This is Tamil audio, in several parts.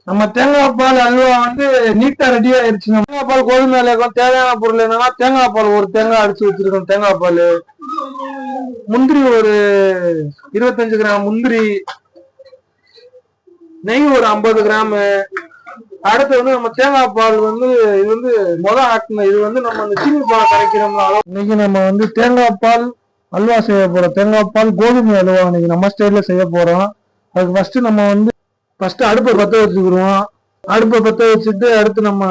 நம்ம தேங்காய் பால் அல்வா வந்து நீட்டா ரெடி ஆயிருச்சு. நம்ம தேங்காய் பால் கோதுமை இருக்கும். தேவையான பொருள் என்னன்னா தேங்காய் பால் ஒரு தேங்காய் அடிச்சு வச்சிருக்கோம். தேங்காய் பால், முந்திரி ஒரு 25 கிராம் முந்திரி, நெய் ஒரு 50 கிராம். அடுத்து வந்து நம்ம தேங்காய் பால் வந்து இது வந்து ஆக்கணும். இது வந்து நம்ம அந்த சீனி பால் கரைக்கிறோம்னா இன்னைக்கு நம்ம வந்து தேங்காய் பால் அல்வா செய்ய போறோம். தேங்காய் பால் கோதுமை அல்வா இன்னைக்கு நம்ம ஸ்டைல்ல செய்ய போறோம். அதுக்கு ஃபர்ஸ்ட் நம்ம வந்து அடுப்பை பத்த வச்சுக்கிடுவோம். அடுப்பை பத்த வச்சுட்டு அடுத்து நம்ம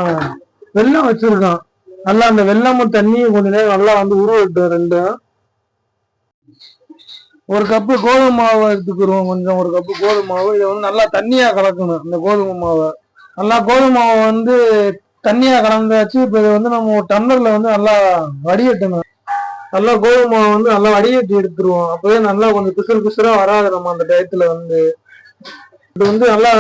வெல்லம் வச்சிருக்கோம். நல்லா அந்த வெல்லமும் தண்ணியும் கொஞ்ச நேரம் நல்லா வந்து உருவட்டும். ரெண்டும் ஒரு கப்பு கோதுமை மாவை எடுத்துக்கிறோம். கொஞ்சம் ஒரு கப்பு கோதுமை மாவு. இதை வந்து நல்லா தண்ணியா கலக்கணும். இந்த கோதுமை மாவை நல்லா கோதுமை மாவை வந்து தண்ணியா கலந்தாச்சு. இப்ப இதை வந்து நம்ம ஒரு டம்ளர்ல வந்து நல்லா வடிகட்டணும். நல்லா கோதுமை மாவை வந்து நல்லா வடிகட்டி எடுத்துருவோம். அப்பவே நல்லா கொஞ்சம் பிசுறு பிசுறா வராது. நம்ம அந்த டயத்துல வந்து இது வந்து நல்லா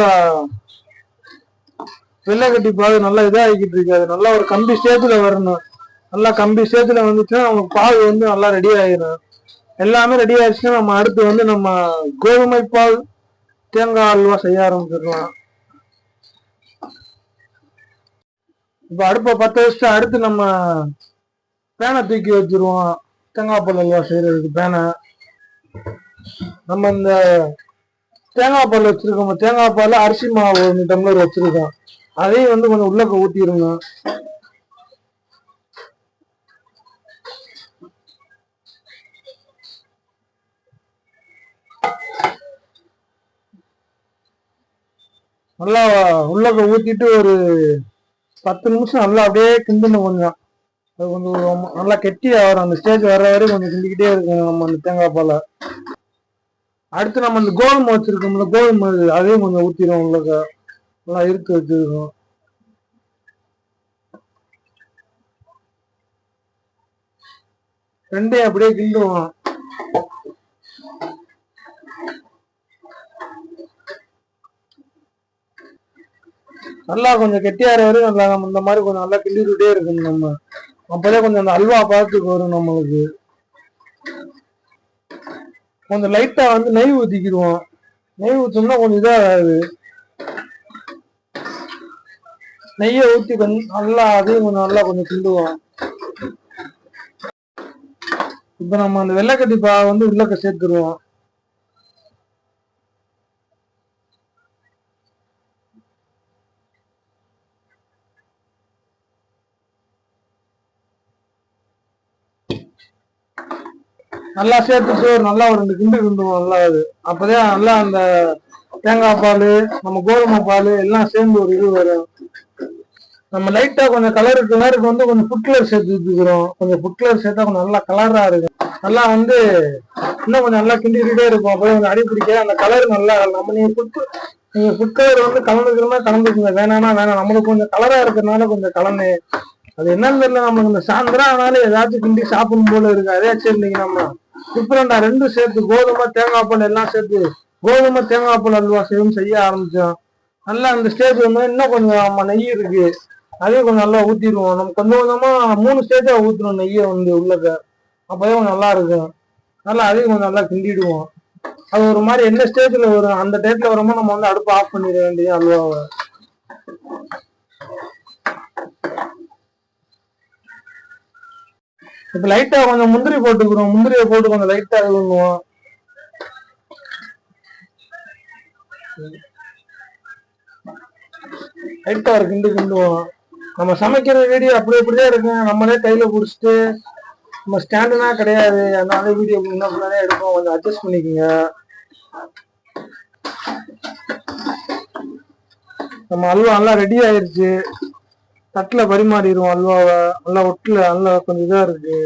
வெள்ளை கட்டி பால் நல்லா இதாகிக்கிட்டு இருக்காது. நல்லா ஒரு கம்பி ஸ்டேஜ்ல வரணும். நல்லா கம்பி ஸ்டேஜ்ல வந்துச்சுன்னா நமக்கு பால் வந்து நல்லா ரெடி ஆயிடும். எல்லாமே ரெடி ஆயிடுச்சுன்னா நம்ம அடுத்து வந்து நம்ம கோதுமை பால் தேங்காய் அல்வா செய்ய ஆரம்பிச்சிடலாம். இப்ப அடுப்பை பத்த வச்சுட்டு அடுத்து நம்ம பேனை தூக்கி வச்சிருவோம். தேங்காய் பால் அல்வா செய்யறதுக்கு பேனை நம்ம இந்த தேங்காய் பால் வச்சிருக்கோம். தேங்காய் பால் அரிசி மாவு 1 டம்ளர் வச்சிருக்கோம். அதையும் வந்து கொஞ்சம் உள்ளக்க ஊத்திடுங்க. நல்லா உள்ளக்க ஊத்திட்டு ஒரு 10 நிமிஷம் நல்லா அப்படியே கிண்டணும். கொஞ்சம் அது கொஞ்சம் நல்லா கெட்டியா வரும். அந்த ஸ்டேஜ் வர வரையும் கொஞ்சம் கிண்டிக்கிட்டே இருக்கும் நம்ம அந்த தேங்காய் பாலை. அடுத்து நம்ம இந்த கோதுமை வச்சிருக்கோம்ல, கோதுமை அதையும் கொஞ்சம் ஊத்திடுவோம். உள்ளக்க நல்லா இருக்கு வச்சிருக்கோம். ரெண்டையும் அப்படியே கிண்டுவோம். நல்லா கொஞ்சம் கெட்டியார வரையும் நல்லா நம்ம இந்த மாதிரி கொஞ்சம் நல்லா கிண்டிக்கிட்டே இருக்கணும். நம்ம அப்பதான் கொஞ்சம் அந்த அல்வா பார்த்துக்கு வரும். நம்மளுக்கு கொஞ்சம் லைட்டா வந்து நெய் ஊத்திக்கிடுவோம். நெய் ஊற்றோம்னா கொஞ்சம் இதாகாது. நெய்யை ஊற்றி கொஞ்சம் நல்லா அதையும் கொஞ்சம் நல்லா கொஞ்சம் கிண்டுவோம். இப்ப நம்ம அந்த வெள்ளைக்கட்டி பாவை வந்து உள்ளக்க சேர்த்துருவோம். நல்லா சேர்த்துட்டு நல்லா ஒரு 2 கிண்டு கிண்டுவோம். நல்லா அது அப்பதான் நல்லா அந்த தேங்காய் பால் நம்ம கோதுமை பால் எல்லாம் சேர்ந்து ஒரு இது வரும். நம்ம லைட்டா கொஞ்சம் கலருக்கு வந்து கொஞ்சம் ஃபுட் கலர் சேர்த்து வச்சுக்கிறோம். கொஞ்சம் ஃபுட் கலர் சேர்த்தா கொஞ்சம் நல்லா கலரா இருக்கும். நல்லா வந்து இன்னும் கொஞ்சம் நல்லா கிண்டிக்கிட்டே இருக்கும். அப்போ கொஞ்சம் அடி பிடிக்க அந்த கலர் நல்லா நம்ம நீங்க ஃபுட் கலர் வந்து கலந்துக்கிறோம்னா கலந்துக்குங்க, வேணாம்னா வேணாம். நம்மளுக்கு கொஞ்சம் கலரா இருக்கிறதுனால கொஞ்சம் கலந்து அது என்னன்னு தெரியல. நம்மளுக்கு இந்த சாயந்தரம் ஆனாலும் ஏதாச்சும் கிண்டி சாப்பிடும் போல இருக்கு. அதே சரி இன்னைக்கு நம்ம டிஃப்ரெண்டா 2 சேர்த்து கோதுமை தேங்காய் பால் எல்லாம் சேர்த்து கோதுமை தேங்காய் பால் அல்வா செய்ய ஆரம்பிச்சோம். நல்லா அந்த ஸ்டேஜ் வந்து இன்னும் கொஞ்சம் நம்ம நெய் இருக்கு, அதையும் கொஞ்சம் நல்லா ஊத்திடுவோம். நம்ம கொஞ்சம் கொஞ்சமா 3 ஸ்டேஜா ஊற்றணும் நெய்யை வந்து உள்ளக்க. அப்பவே கொஞ்சம் நல்லா இருக்கும். நல்லா அதையும் கொஞ்சம் நல்லா கிண்டிடுவோம். அது ஒரு மாதிரி என்ன ஸ்டேஜ்ல வரும் அந்த டேட்ல வரும்போது நம்ம வந்து அடுப்பு ஆஃப் பண்ணிட வேண்டிய அல்வாவை. இப்ப லைட்டா கொஞ்சம் முந்திரி போட்டுக்கிறோம். முந்திரியை போட்டு கொஞ்சம் லைட்டா பண்ணுவோம். லைட்டா ஒரு கிண்டுவோம். நம்ம சமைக்கிற வீடியோ அப்படிதான் இருக்கு. நம்மளே கையில புடிச்சிட்டு நம்ம ஸ்டாண்டுனா கிடையாது. அதனால வீடியோ முன்னாடியே எடுப்போம். கொஞ்சம் அட்ஜஸ்ட் பண்ணிக்கோங்க. நம்ம அல்வா நல்லா ரெடி ஆயிருச்சு. தட்டுல பரிமாறிடுவோம் அல்வாவை. நல்லா ஒட்டுல நல்லா கொஞ்சம் இதா இருக்கு.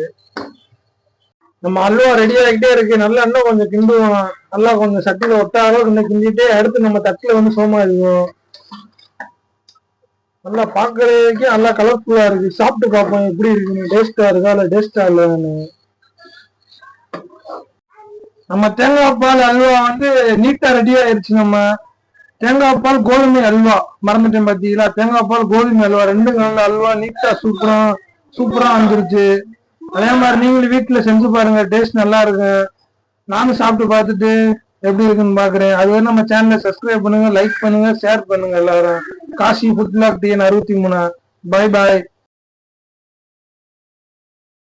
நம்ம அல்வா ரெடி ஆகிட்டே இருக்கு. நல்லா இன்னும் கொஞ்சம் கிண்டுவோம். நல்லா கொஞ்சம் சட்டில ஒட்டாரோ கொஞ்சம் கிண்டிட்டே அடுத்து நம்ம தட்டுல வந்து சோமாரிவோம். நல்லா பாக்குறதுக்கே நல்லா கலர்ஃபுல்லா இருக்கு. சாப்பிட்டு பார்ப்போம் எப்படி இருக்குன்னு. டேஸ்டா இருக்கா இல்ல டேஸ்டா இல்லைன்னு. நம்ம தேங்காய் பால் அல்வா வந்து நீட்டா ரெடி ஆயிருச்சு. நம்ம தேங்காய் பால் கோதுமை அல்வா மறந்துட்டேன் பாத்தீங்களா. தேங்காய் பால் கோதுமை அல்வா 2 நல்ல அல்வா நீட்டா சூப்பரா வந்துருச்சு. அதே மாதிரி நீங்களும் வீட்டுல செஞ்சு பாருங்க. டேஸ்ட் நல்லா இருக்கு. நானும் சாப்பிட்டு பார்த்துட்டு எப்படி இருக்குன்னு பாக்குறேன். அது வரை நம்ம சேனலை சப்ஸ்கிரைப் பண்ணுங்க, லைக் பண்ணுங்க, ஷேர் பண்ணுங்க எல்லாரும். Kasi food blog TN 63. Bye பாய்.